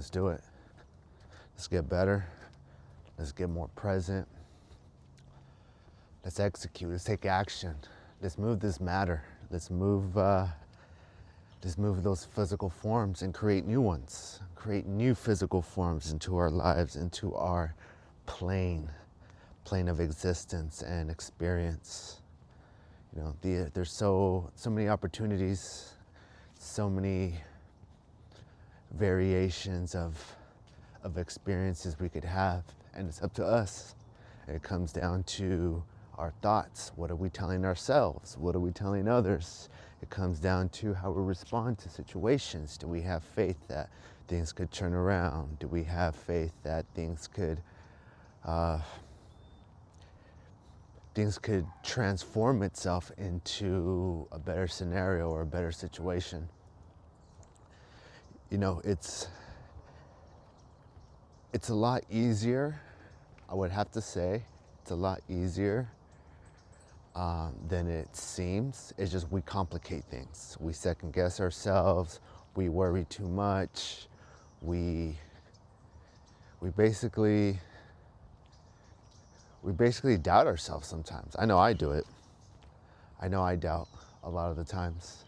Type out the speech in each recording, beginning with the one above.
Let's do it. Let's get better. Let's get more present. Let's execute. Let's take action. Let's move this matter. Let's move those physical forms and create new ones. Create new physical forms into our lives, into our plane of existence and experience. You know, there's so many opportunities, so many variations of experiences we could have, and it's up to us. It comes down to our thoughts. What are we telling ourselves? What are we telling others? It comes down to how we respond to situations. Do we have faith that things could turn around? Do we have faith that things could transform itself into a better scenario or a better situation? You know, it's a lot easier, I would have to say, it's a lot easier than it seems. It's just we complicate things. We second guess ourselves. We worry too much. We basically doubt ourselves sometimes. I know I do it. I know I doubt a lot of the times.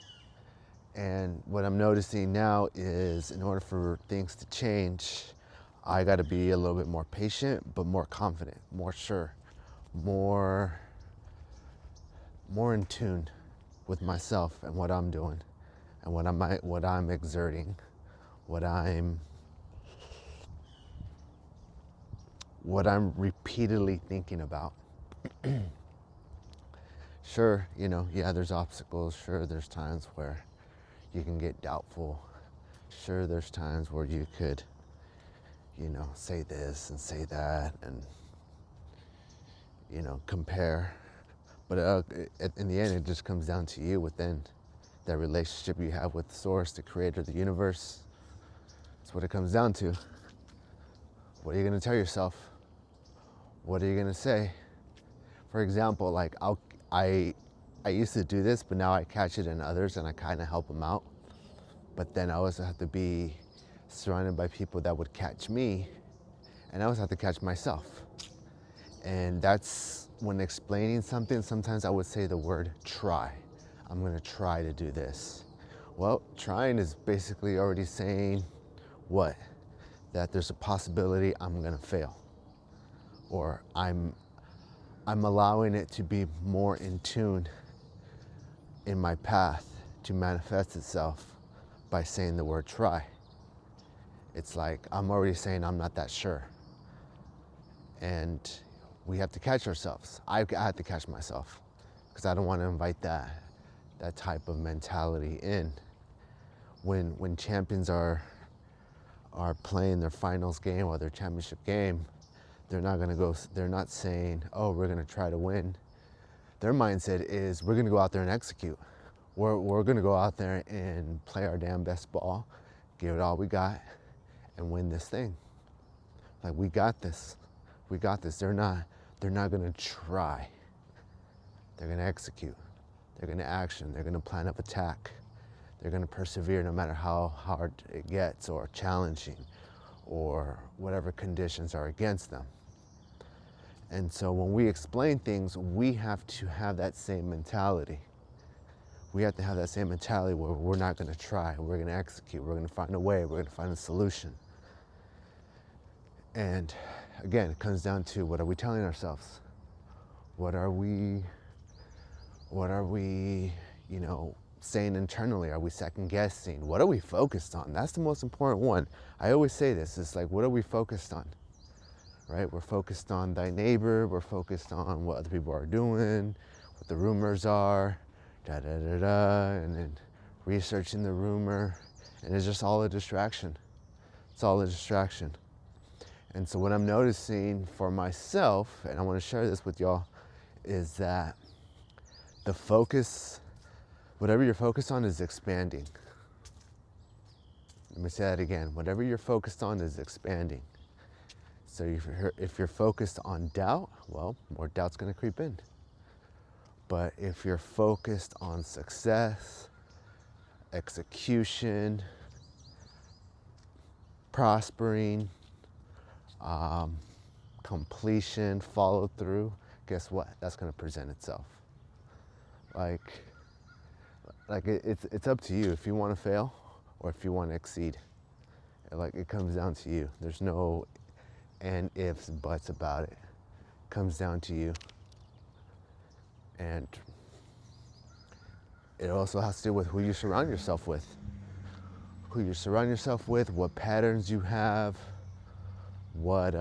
And what I'm noticing now is, in order for things to change, I got to be a little bit more patient, but more confident, more sure, more in tune with myself and what I'm doing and what I'm exerting, what I'm repeatedly thinking about. Sure, you know, yeah, there's obstacles. Sure, there's times where you can get doubtful. Sure, there's times where you could, you know, say this and say that and, you know, compare. But in the end, it just comes down to you within that relationship you have with the source, the creator of the universe. That's what it comes down to. What are you going to tell yourself? What are you going to say? For example, like I used to do this, but now I catch it in others and I kind of help them out. But then I also have to be surrounded by people that would catch me, and I also have to catch myself. And that's when explaining something, sometimes I would say the word try. I'm gonna try to do this. Well, trying is basically already saying what? That there's a possibility I'm gonna fail. Or I'm allowing it to be more in tune in my path to manifest itself by saying the word try. It's like I'm already saying I'm not that sure. And we have to catch ourselves. I had to catch myself because I don't want to invite that type of mentality in. When champions are playing their finals game or their championship game, they're not saying, oh, we're gonna try to win. Their mindset is, we're gonna go out there and execute. We're gonna go out there and play our damn best ball, give it all we got, and win this thing. Like, we got this. We got this. They're not gonna try. They're gonna execute. They're gonna action. They're gonna plan of attack. They're gonna persevere no matter how hard it gets or challenging or whatever conditions are against them. And so when we explain things, we have to have that same mentality. We have to have that same mentality where we're not gonna try, we're gonna execute, we're gonna find a way, we're gonna find a solution. And again, it comes down to, what are we telling ourselves? What are we, you know, saying internally? Are we second guessing? What are we focused on? That's the most important one. I always say this, it's like, what are we focused on? Right? We're focused on thy neighbor, we're focused on what other people are doing, what the rumors are, and then researching the rumor, and it's just all a distraction. It's all a distraction. And so what I'm noticing for myself, and I want to share this with y'all, is that the focus, whatever you're focused on, is expanding. Let me say that again. Whatever you're focused on is expanding. So if you're focused on doubt, well, more doubt's going to creep in. But if you're focused on success, execution, prospering, completion, follow through, guess what? That's going to present itself. Like it's up to you if you want to fail or if you want to exceed. Like it comes down to you. There's no and ifs, buts about it. It comes down to you. And it also has to do with who you surround yourself with. Who you surround yourself with, what patterns you have, what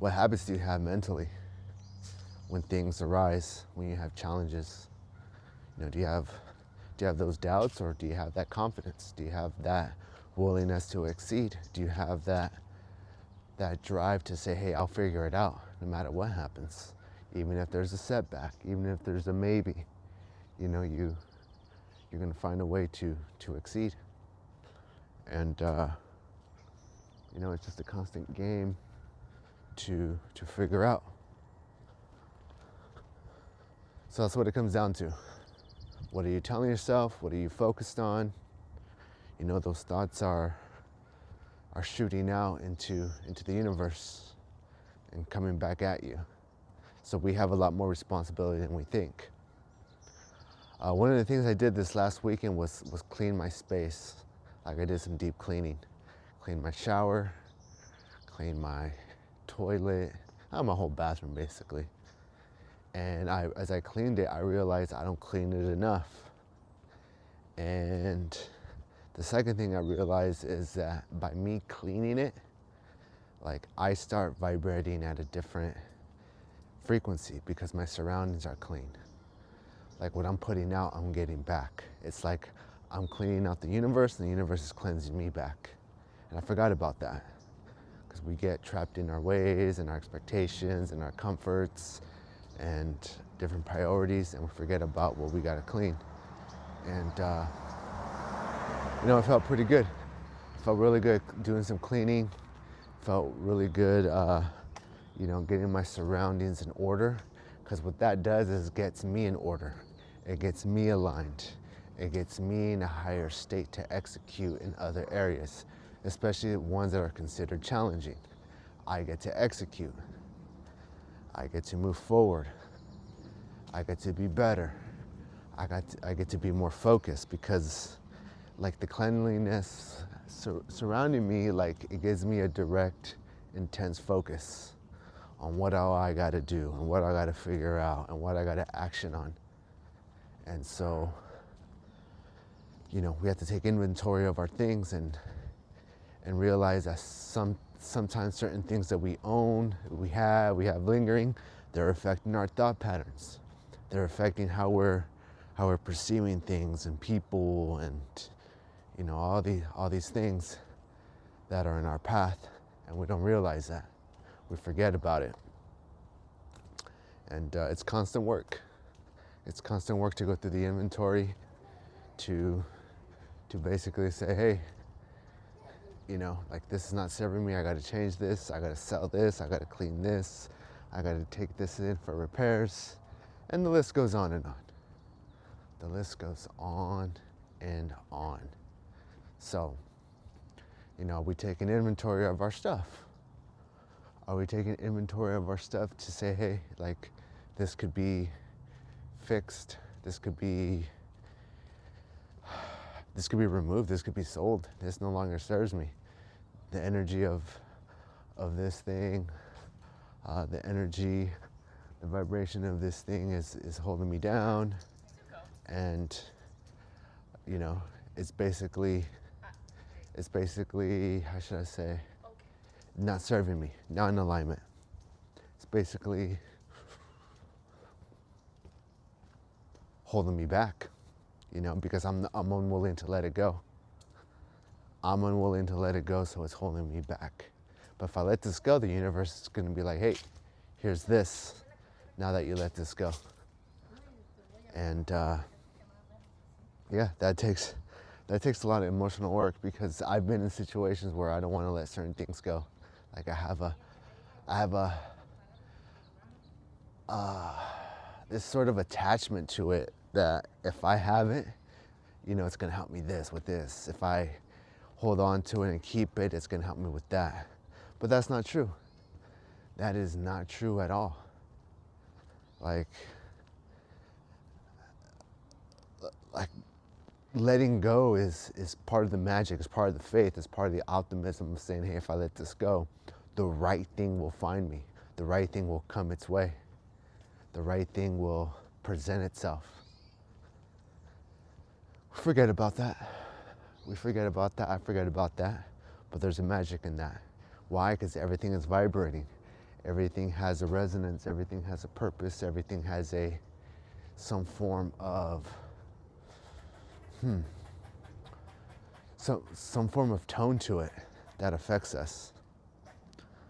habits do you have mentally when things arise, when you have challenges. Do you have those doubts, or do you have that confidence? Do you have that willingness to exceed? Do you have that drive to say, hey, I'll figure it out no matter what happens, even if there's a setback, even if there's a maybe, you're going to find a way to exceed. And it's just a constant game to figure out. So that's what it comes down to. What are you telling yourself? What are you focused on? Those thoughts are shooting out into the universe and coming back at you. So we have a lot more responsibility than we think. One of the things I did this last weekend was clean my space. Like I did some deep cleaning. Cleaned my shower, cleaned my toilet, my whole bathroom basically. And as I cleaned it, I realized I don't clean it enough. And the second thing I realized is that by me cleaning it, like I start vibrating at a different frequency because my surroundings are clean. Like what I'm putting out, I'm getting back. It's like I'm cleaning out the universe and the universe is cleansing me back. And I forgot about that because we get trapped in our ways and our expectations and our comforts and different priorities, and we forget about what we got to clean. And it felt pretty good. It felt really good doing some cleaning. Felt really good getting my surroundings in order, because what that does is gets me in order. It gets me aligned. It gets me in a higher state to execute in other areas, especially ones that are considered challenging. I get to execute. I get to move forward. I get to be better. I get to be more focused, because like the cleanliness surrounding me, like it gives me a direct, intense focus on what all I got to do and what I got to figure out and what I got to action on. And so, we have to take inventory of our things and realize that sometimes certain things that we own, we have lingering, they're affecting our thought patterns. They're affecting how we're perceiving things and people and all these things that are in our path, and we don't realize that. We forget about it. And it's constant work. It's constant work to go through the inventory, to basically say, hey, like this is not serving me. I got to change this. I got to sell this. I got to clean this. I got to take this in for repairs. And the list goes on and on. The list goes on and on. So, are we taking inventory of our stuff? Are we taking inventory of our stuff to say, hey, like this could be fixed. This could be removed. This could be sold. This no longer serves me. The energy of this thing, the vibration of this thing is holding me down, and it's basically, how should I say, not serving me, not in alignment. It's basically holding me back, because I'm unwilling to let it go. I'm unwilling to let it go, so it's holding me back. But if I let this go, the universe is going to be like, hey, here's this, now that you let this go. And that takes a lot of emotional work, because I've been in situations where I don't want to let certain things go. Like I have this sort of attachment to it that if I have it, it's going to help me with this. If I hold on to it and keep it, it's going to help me with that. But that's not true. That is not true at all. Like letting go is part of the magic, it's part of the faith, it's part of the optimism of saying, hey, if I let this go, the right thing will find me. The right thing will come its way. The right thing will present itself. Forget about that. We forget about that. I forget about that. But there's a magic in that. Why? Because everything is vibrating. Everything has a resonance. Everything has a purpose. Everything has some form of some form of tone to it that affects us.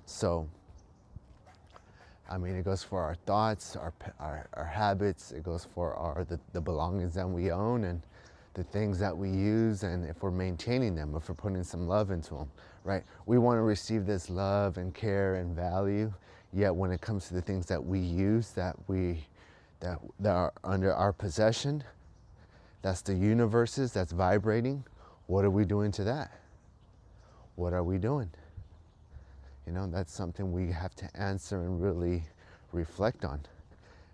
So, I mean, it goes for our thoughts, our habits. It goes for the belongings that we own and the things that we use, and if we're maintaining them, if we're putting some love into them, right? We want to receive this love and care and value, yet when it comes to the things that we use, that are under our possession, that's the universes, that's vibrating, what are we doing to that? What are we doing? You know, that's something we have to answer and really reflect on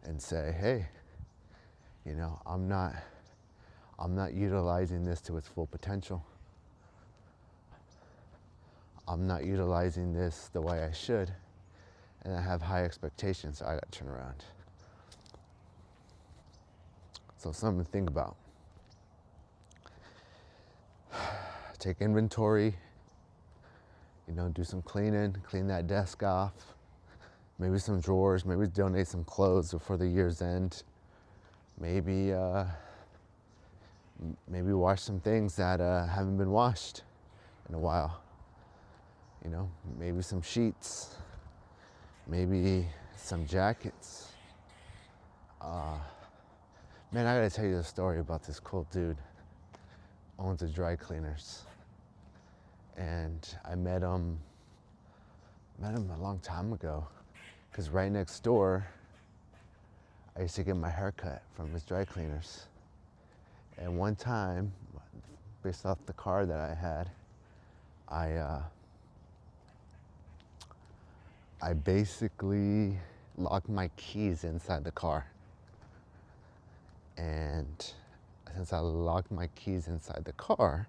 and say, hey, you know, I'm not utilizing this to its full potential. I'm not utilizing this the way I should, and I have high expectations, so I gotta turn around. So something to think about. Take inventory, you know, do some cleaning, clean that desk off, maybe some drawers, maybe donate some clothes before the year's end, maybe wash some things that haven't been washed in a while. You know, maybe some sheets, maybe some jackets. Man, I gotta tell you the story about this cool dude. Owns a dry cleaners. And I met him a long time ago. Because right next door, I used to get my hair cut from his dry cleaners. And one time, based off the car that I had, I basically locked my keys inside the car. And since I locked my keys inside the car,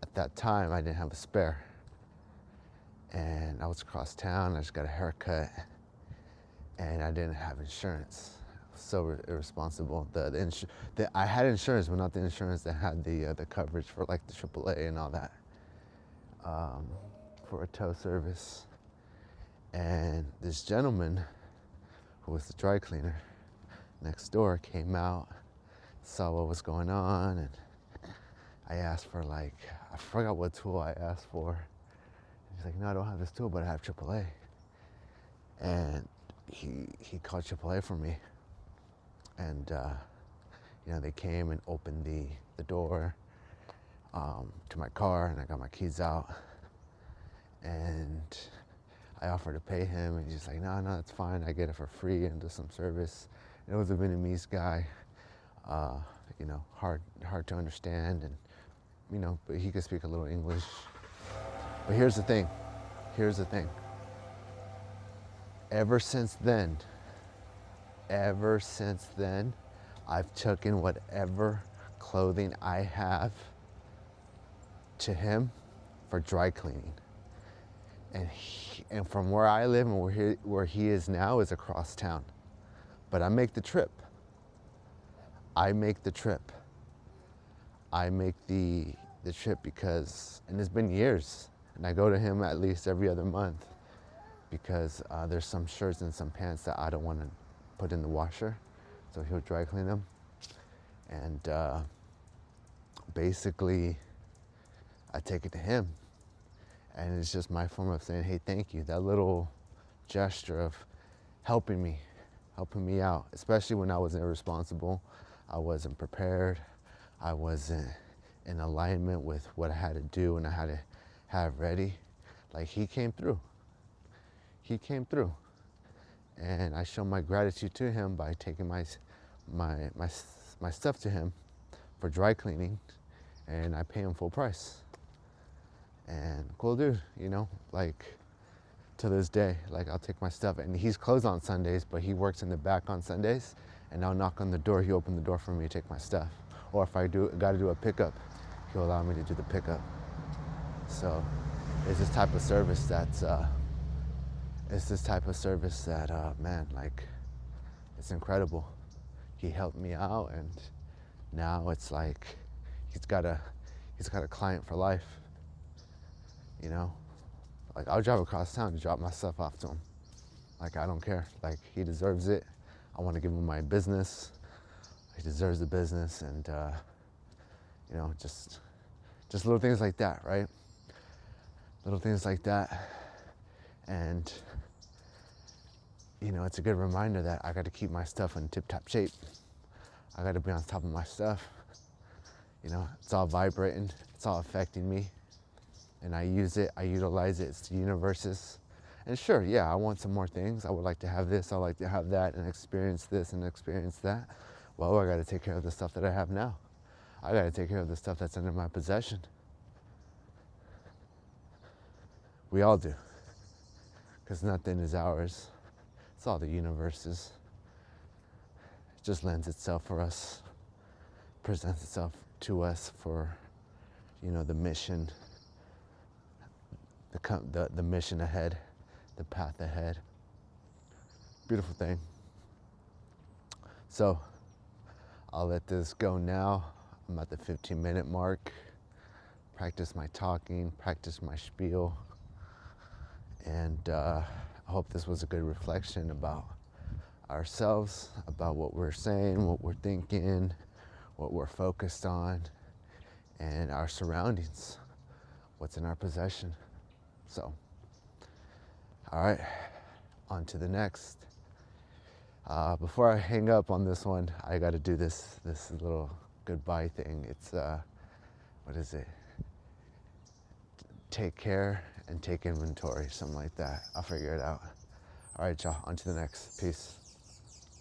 at that time I didn't have a spare. And I was across town, I just got a haircut, and I didn't have insurance. So irresponsible. I had insurance, but not the insurance that had the coverage for like the AAA and all that, for a tow service. And this gentleman, who was the dry cleaner next door, came out, saw what was going on, and I asked for I forgot what tool I asked for. He's like, no, I don't have this tool, but I have AAA. And he called AAA for me. And, you know, they came and opened the door to my car, and I got my keys out. And I offered to pay him, and he's like, no, that's fine. I get it for free and do some service. And it was a Vietnamese guy, you know, hard to understand, and, you know, but he could speak a little English. But here's the thing. Ever since then, I've taken whatever clothing I have to him for dry cleaning. And from where I live and where he is now is across town. But I make the trip. I make the trip because, and it's been years, and I go to him at least every other month because there's some shirts and some pants that I don't want to put in the washer, so he'll dry clean them. And basically, I take it to him, and it's just my form of saying, hey, thank you. That little gesture of helping me out, especially when I was irresponsible, I wasn't prepared, I wasn't in alignment with what I had to do and I had to have ready. Like, he came through. And I show my gratitude to him by taking my stuff to him for dry cleaning, and I pay him full price. And cool dude, you know, like to this day, like I'll take my stuff, and he's closed on Sundays, but he works in the back on Sundays, and I'll knock on the door, he'll open the door for me to take my stuff. Or if I gotta do a pickup, he'll allow me to do the pickup. So it's this type of service man, like, it's incredible. He helped me out, and now it's like he's got a client for life. You know, like I'll drive across town to drop my stuff off to him. Like, I don't care. Like, he deserves it. I want to give him my business. He deserves the business, and you know, just little things like that, right? Little things like that, and you know, it's a good reminder that I got to keep my stuff in tip-top shape. I got to be on top of my stuff. You know, it's all vibrating, it's all affecting me, and I use it, I utilize it. It's the universe's. And sure, yeah, I want some more things. I would like to have this, I would like to have that, and experience this and experience that. Well, I got to take care of the stuff that I have now. I got to take care of the stuff that's under my possession. We all do, because nothing is ours. It's all the universe's. It just lends itself for us, presents itself to us for, you know, the mission, the mission ahead, the path ahead. Beautiful thing. So I'll let this go now. I'm at the 15-minute mark. Practice my talking, practice my spiel, and I hope this was a good reflection about ourselves, about what we're saying, what we're thinking, what we're focused on, and our surroundings, what's in our possession. So, all right, on to the next. Before I hang up on this one, I got to do this little goodbye thing. It's what is it? Take care and take inventory, something like that. I'll figure it out. All right, y'all, on to the next. Peace.